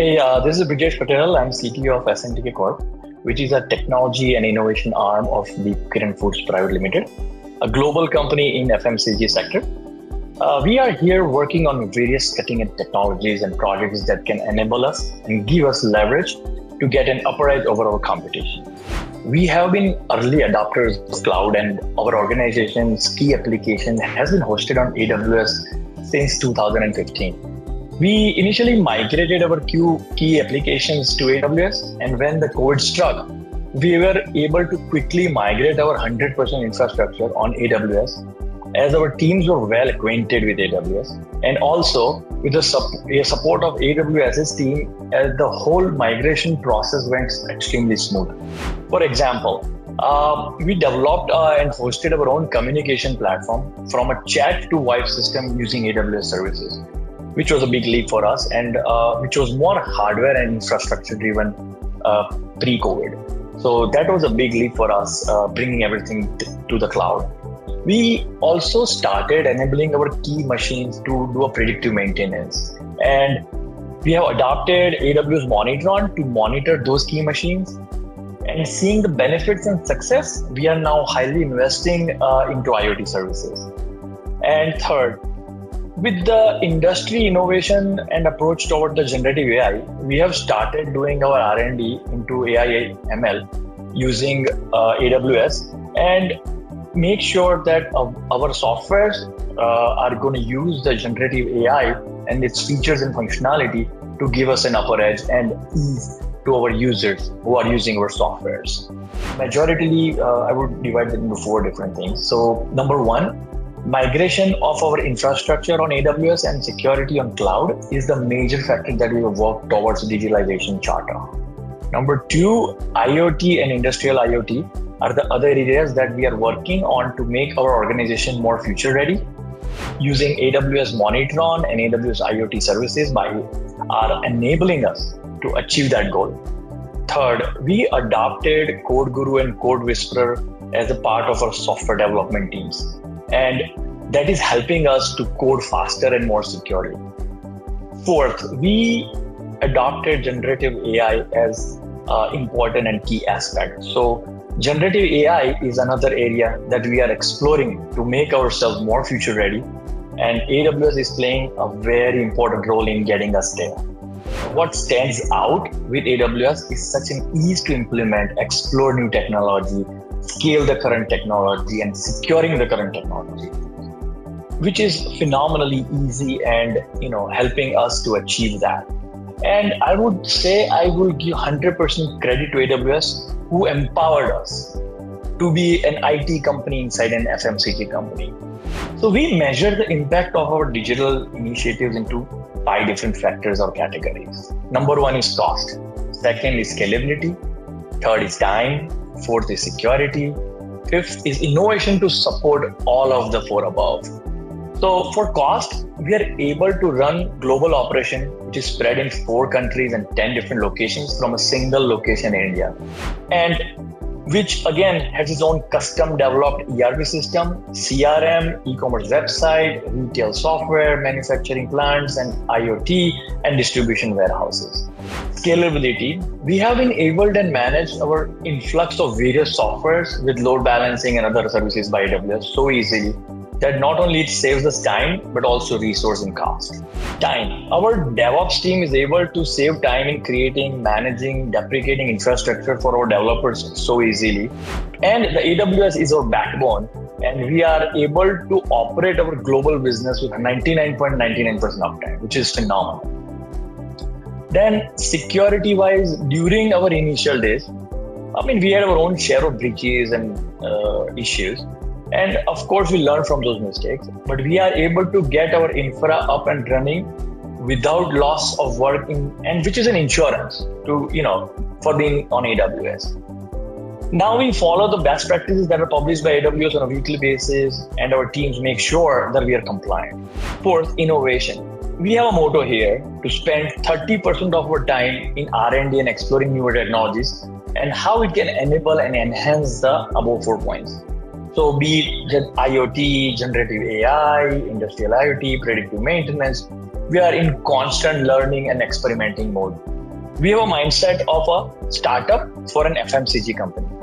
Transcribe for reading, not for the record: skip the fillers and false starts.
Hey, this is Brijesh Patel. I'm CTO of SNDK Corp, which is a technology and innovation arm of Deepkiran Foods Pvt Limited, a global company in FMCG sector. We are here working on various cutting-edge technologies and projects that can enable us and give us leverage to get an upper edge over our competition. We have been early adopters of cloud, and our organization's key application has been hosted on AWS since 2015. We initially migrated our key applications to AWS, and when the COVID struck, we were able to quickly migrate our 100% infrastructure on AWS, as our teams were well acquainted with AWS, and also with the support of AWS's team, as the whole migration process went extremely smooth. For example, we developed and hosted our own communication platform from a chat to VoIP system using AWS services, which was a big leap for us, and which was more hardware and infrastructure driven pre-COVID. So that was a big leap for us, bringing everything to the cloud. We also started enabling our key machines to do a predictive maintenance, and we have adopted AWS Monitron to monitor those key machines. And seeing the benefits and success, we are now highly investing into IoT services. And third, with the industry innovation and approach toward the generative AI, we have started doing our R&D into AI ML using AWS, and make sure that our softwares are going to use the generative AI and its features and functionality to give us an upper edge and ease to our users who are using our softwares. Majoritarily, I would divide it into 4 different things. So number 1, migration of our infrastructure on AWS and security on cloud is the major factor that we have worked towards digitalization charter. Number 2, IoT and industrial IoT are the other areas that we are working on to make our organization more future ready. Using AWS Monitron and AWS IoT services are enabling us to achieve that goal. Third, we adopted Code Guru and Code Whisperer as a part of our software development teams, and that is helping us to code faster and more securely. Fourth, we adopted generative AI as important and key aspect. So generative AI is another area that we are exploring to make ourselves more future ready, and AWS is playing a very important role in getting us there. What stands out with AWS is such an ease to implement, explore new technology, scale the current technology, and securing the current technology, which is phenomenally easy and helping us to achieve that. And I would say I will give 100% credit to AWS, who empowered us to be an IT company inside an FMCG company. So we measure the impact of our digital initiatives into 5 different factors or categories. Number 1 is cost. Second is scalability. Third is time. Fourth is security. Fifth is innovation to support all of the 4 above. So for cost, we are able to run global operation, which is spread in 4 countries and 10 different locations from a single location in India, and which again has its own custom developed ERP system, CRM, e-commerce website, retail software, manufacturing plants, and IoT and distribution warehouses. Scalability, we have enabled and managed our influx of various softwares with load balancing and other services by AWS so easily that not only it saves us time, but also resource and cost. Time. Our DevOps team is able to save time in creating, managing, deprecating infrastructure for our developers so easily. And the AWS is our backbone, and we are able to operate our global business with 99.99% uptime, which is phenomenal. Then security-wise, during our initial days, we had our own share of breaches and issues. And of course, we learn from those mistakes, but we are able to get our infra up and running without loss of work, and which is an insurance to, for being on AWS. Now we follow the best practices that are published by AWS on a weekly basis, and our teams make sure that we are compliant. Fourth, innovation. We have a motto here to spend 30% of our time in R&D and exploring newer technologies and how it can enable and enhance the above 4 points. So be it IoT, generative AI, industrial IoT, predictive maintenance, we are in constant learning and experimenting mode. We have a mindset of a startup for an FMCG company.